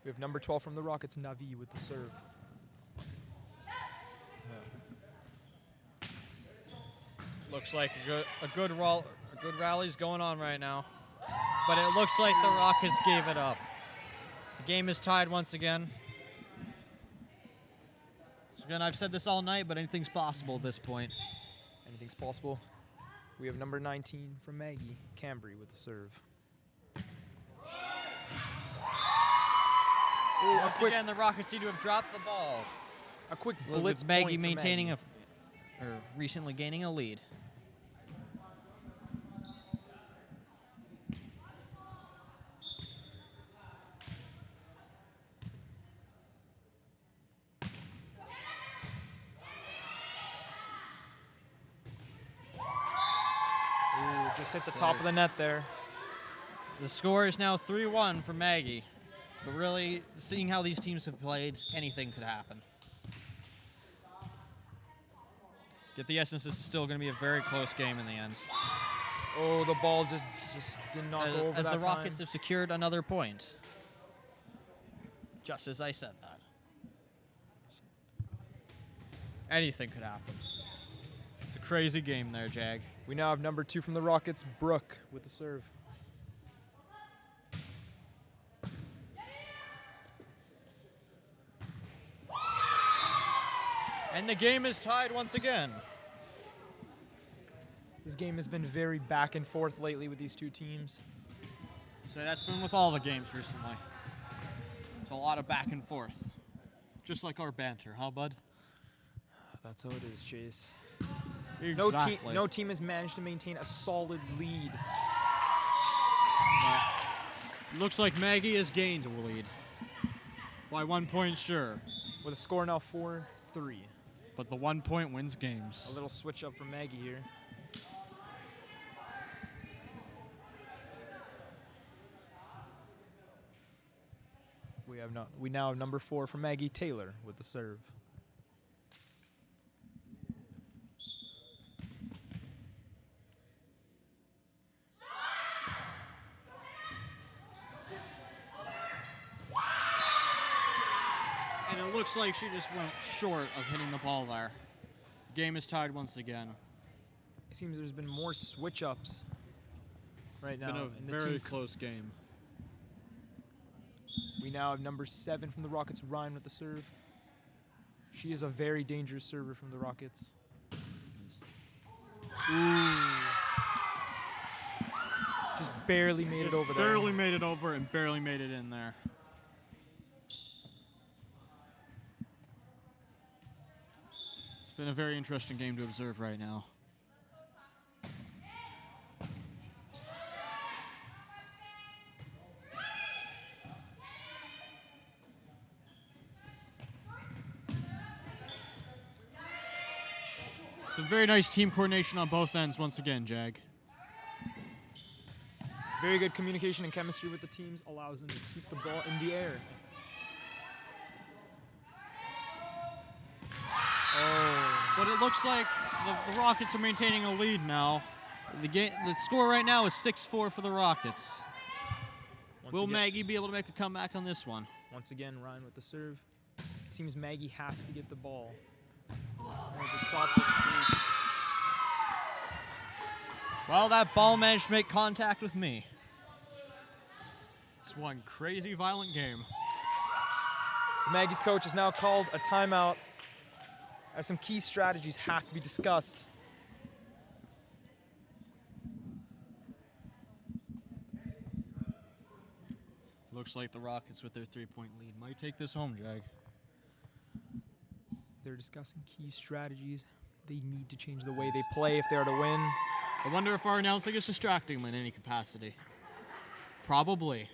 S2: We have number 12 from the Rockets, Navi, with the serve.
S1: Looks like a good rally's going on right now. But it looks like the Rockets gave it up. The game is tied once again. So again, I've said this all night, but anything's possible at this point.
S2: Anything's possible. We have number 19 from Maggie, Cambry, with the serve.
S1: Once again, the Rockets seem to have dropped the ball.
S2: A quick
S1: With
S2: blitz
S1: Maggie
S2: point for
S1: maintaining
S2: Maggie.
S1: or recently gaining a lead.
S2: Just hit the top of the net there.
S1: The score is now 3-1 for Maggie. But really, seeing how these teams have played, anything could happen. Get the essence, this is still going to be a very close game in the end.
S2: Oh, the ball just did not go over
S1: as
S2: that
S1: the
S2: time.
S1: Rockets have secured another point. Just as I said that. Anything could happen. It's a crazy game there, Jag.
S2: We now have number 2 from the Rockets, Brooke, with the serve.
S1: And the game is tied once again.
S2: This game has been very back and forth lately with these two teams.
S1: So that's been with all the games recently. It's a lot of back and forth. Just like our banter, huh, bud?
S2: That's how it is, Chase.
S1: Exactly.
S2: No team has managed to maintain a solid lead.
S1: Looks like Maggie has gained a lead. By 1 point, sure.
S2: With a score now 4-3.
S1: But the 1 point wins games.
S2: A little switch up from Maggie here. We now have number 4 for Maggie, Taylor, with the serve.
S1: And it looks like she just went short of hitting the ball there. The game is tied once again.
S2: It seems there's been more switch-ups right now.
S1: It's been a very close game.
S2: We now have number 7 from the Rockets, Ryan, with the serve. She is a very dangerous server from the Rockets. Ooh. Just barely made it over there.
S1: Barely made it over and barely made it in there. It's been a very interesting game to observe right now. Some very nice team coordination on both ends once again, Jag.
S2: Very good communication and chemistry with the teams allows them to keep the ball in the air. Oh.
S1: But it looks like the Rockets are maintaining a lead now. The score right now is 6-4 for the Rockets. Will Maggie be able to make a comeback on this one?
S2: Once again, Ryan with the serve. It seems Maggie has to get the ball to stop this streak.
S1: Well, that ball managed to make contact with me. It's one crazy, violent game.
S2: Maggie's coach has now called a timeout as some key strategies have to be discussed.
S1: Looks like the Rockets with their 3-point lead might take this home, Jag.
S2: They're discussing key strategies. They need to change the way they play if they are to win.
S1: I wonder if our announcing is distracting them in any capacity. Probably.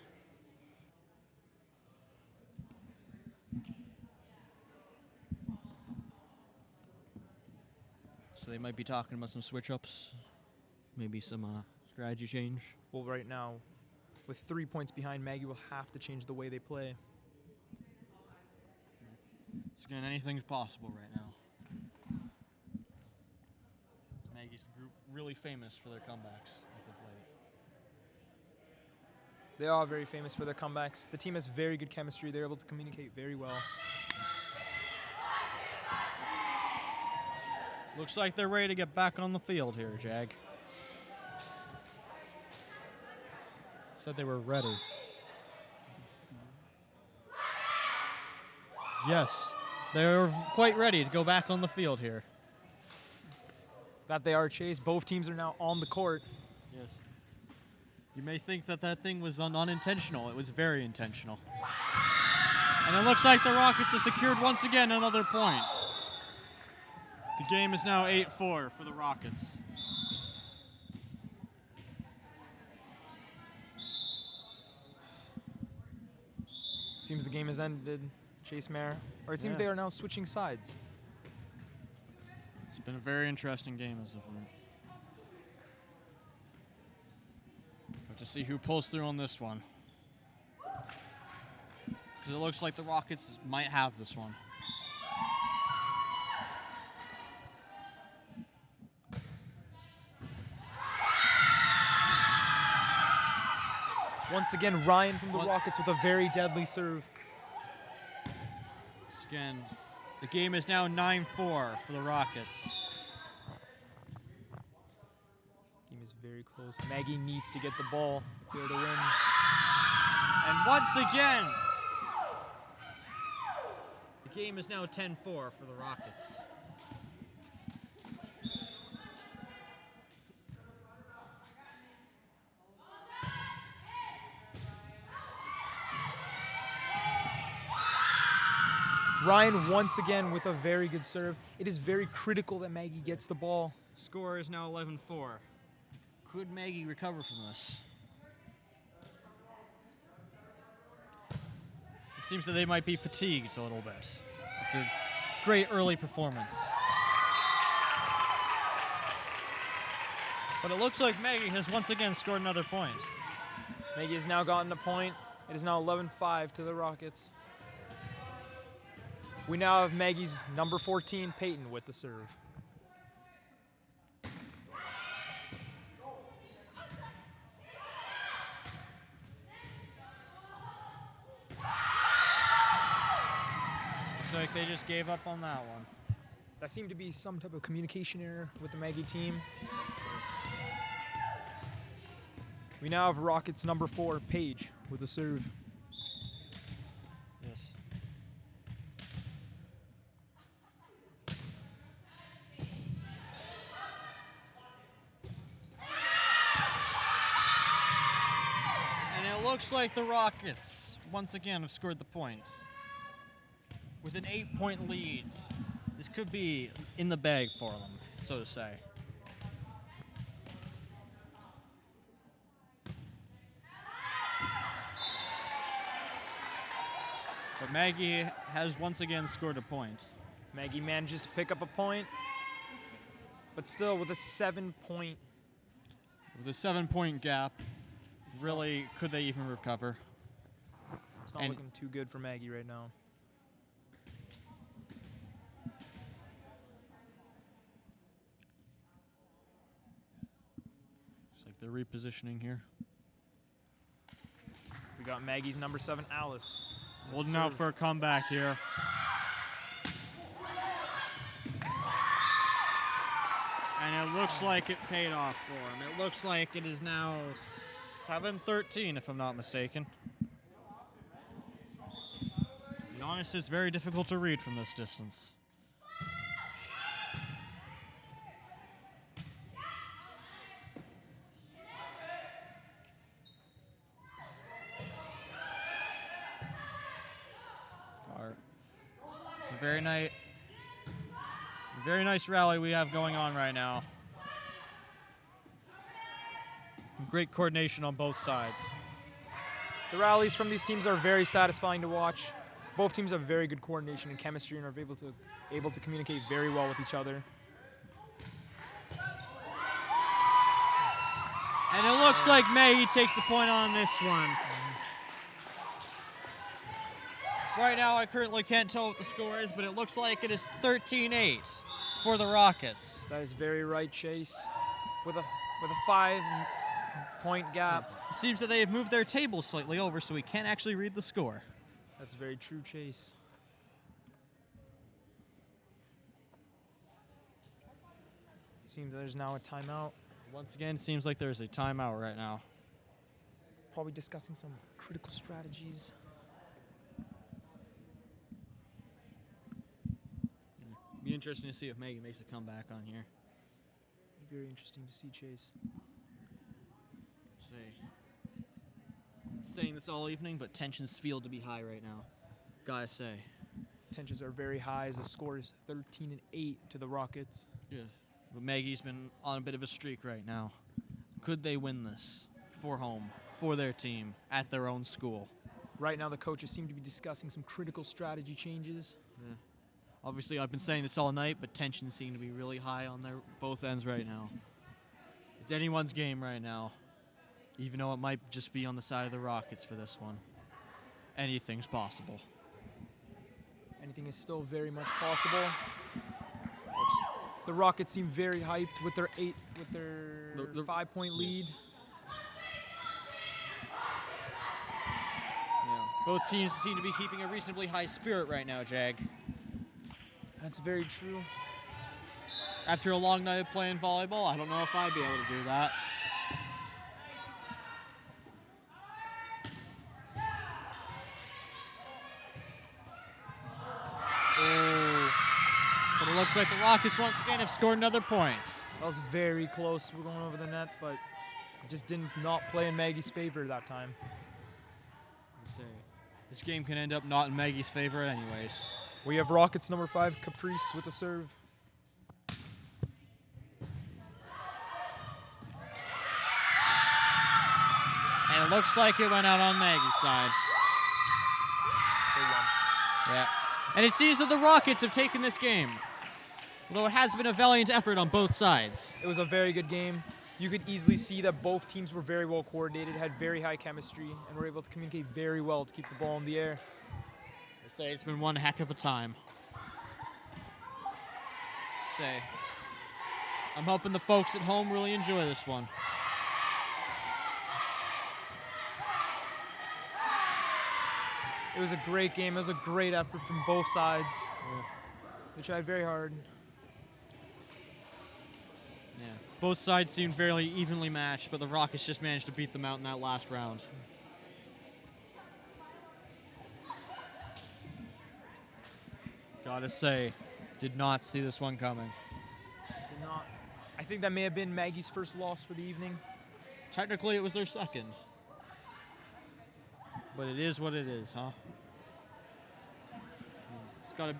S1: So they might be talking about some switch-ups, maybe some strategy change.
S2: Well, right now, with 3 points behind, Maggie will have to change the way they play.
S1: So again, anything's possible right now. Maggie's group really famous for their comebacks as of late.
S2: They are very famous for their comebacks. The team has very good chemistry. They're able to communicate very well.
S1: Looks like they're ready to get back on the field here, Jag. Said they were ready. Yes, they're quite ready to go back on the field here.
S2: That they are, Chase. Both teams are now on the court.
S1: Yes. You may think that that thing was unintentional. It was very intentional. And it looks like the Rockets have secured once again another point. The game is now 8-4 for the Rockets.
S2: Seems the game has ended, Chase Mayer. Or it seems they are now switching sides.
S1: It's been a very interesting game as of late. Have to see who pulls through on this one. Because it looks like the Rockets might have this one.
S2: Once again, Ryan from the Rockets with a very deadly serve.
S1: Again, the game is now 9-4 for the Rockets.
S2: Game is very close. Maggie needs to get the ball if they're to win.
S1: And once again, the game is now 10-4 for the Rockets.
S2: Ryan once again with a very good serve. It is very critical that Maggie gets the ball.
S1: Score is now 11-4. Could Maggie recover from this? It seems that they might be fatigued a little bit after great early performance. But it looks like Maggie has once again scored another point.
S2: Maggie has now gotten a point. It is now 11-5 to the Rockets. We now have Maggie's number 14, Peyton, with the serve.
S1: Looks like they just gave up on that one.
S2: That seemed to be some type of communication error with the Maggie team. We now have Rockets number 4, Paige, with the serve.
S1: Yes. And it looks like the Rockets once again have scored the point. With an 8-point lead. This could be in the bag for them, so to say. But Maggie has once again scored a point.
S2: Maggie manages to pick up a point, but still with a 7-point.
S1: With a 7-point gap, really, could they even recover?
S2: It's not looking too good for Maggie right now.
S1: Looks like they're repositioning here.
S2: We got Maggie's number 7, Alice.
S1: Holding out for a comeback here. And it looks like it paid off for him. It looks like it is now 7-13, if I'm not mistaken. To be honest, it's very difficult to read from this distance. It's a very nice rally we have going on right now. Great coordination on both sides.
S2: The rallies from these teams are very satisfying to watch. Both teams have very good coordination and chemistry and are able to communicate very well with each other.
S1: And it looks like Maggie takes the point on this one. Right now, I currently can't tell what the score is, but it looks like it is 13-8 for the Rockets.
S2: That is very right, Chase. With a 5-point gap.
S1: It seems that they have moved their table slightly over, so we can't actually read the score.
S2: That's very true, Chase. It seems there's now a timeout.
S1: Once again, it seems like there's a timeout right now.
S2: Probably discussing some critical strategies.
S1: Be interesting to see if Maggie makes a comeback on here.
S2: Very interesting to see, Chase.
S1: Saying this all evening, but tensions feel to be high right now. Gotta say.
S2: Tensions are very high as the score is 13-8 to the Rockets.
S1: Yeah, but Maggie's been on a bit of a streak right now. Could they win this for home, for their team, at their own school?
S2: Right now, the coaches seem to be discussing some critical strategy changes.
S1: Yeah. Obviously, I've been saying this all night, but tensions seem to be really high on their both ends right now. It's anyone's game right now, even though it might just be on the side of the Rockets for this one. Anything's possible.
S2: Anything is still very much possible. The Rockets seem very hyped with their 5-point lead.
S1: Yeah. Both teams seem to be keeping a reasonably high spirit right now, Jag.
S2: That's very true.
S1: After a long night of playing volleyball, I don't know if I'd be able to do that. Oh. But it looks like the Rockets once again have scored another point.
S2: That was very close. We're going over the net, but it just did not play in Maggie's favor that time.
S1: Let's see. This game can end up not in Maggie's favor anyways.
S2: We have Rockets number 5, Caprice with the serve.
S1: And it looks like it went out on Maggie's side.
S2: They won.
S1: Yeah. And it seems that the Rockets have taken this game, although it has been a valiant effort on both sides.
S2: It was a very good game. You could easily see that both teams were very well coordinated, had very high chemistry, and were able to communicate very well to keep the ball in the air.
S1: I'd say it's been one heck of a time. I'm hoping the folks at home really enjoy this one.
S2: It was a great game. It was a great effort from both sides.
S1: Yeah.
S2: They tried very hard.
S1: Yeah. Both sides seemed fairly evenly matched, but the Rockets just managed to beat them out in that last round. Gotta say, did not see this one coming.
S2: Did not. I think that may have been Maggie's first loss for the evening.
S1: Technically, it was their second. But it is what it is, huh?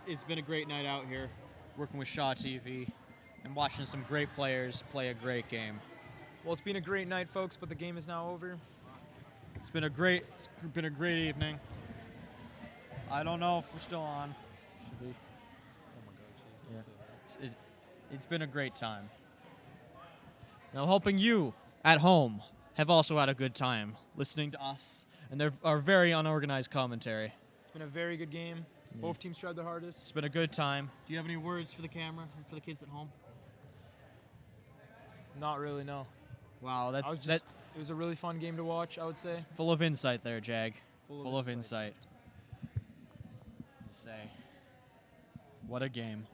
S1: It's been a great night out here, working with Shaw TV and watching some great players play a great game.
S2: Well, it's been a great night, folks, but the game is now over.
S1: It's been a great evening. I don't know if we're still on. Should we?
S2: Oh my God, please don't say that.
S1: It's been a great time. Now, hoping you at home have also had a good time listening to us and our very unorganized commentary.
S2: It's been a very good game. Both teams tried their hardest.
S1: It's been a good time. Do you have any words for the camera and for the kids at home?
S2: Not really, no.
S1: Wow,
S2: It was a really fun game to watch, I would say.
S1: Full of insight there, Jag.
S2: Full of insight.
S1: What a game.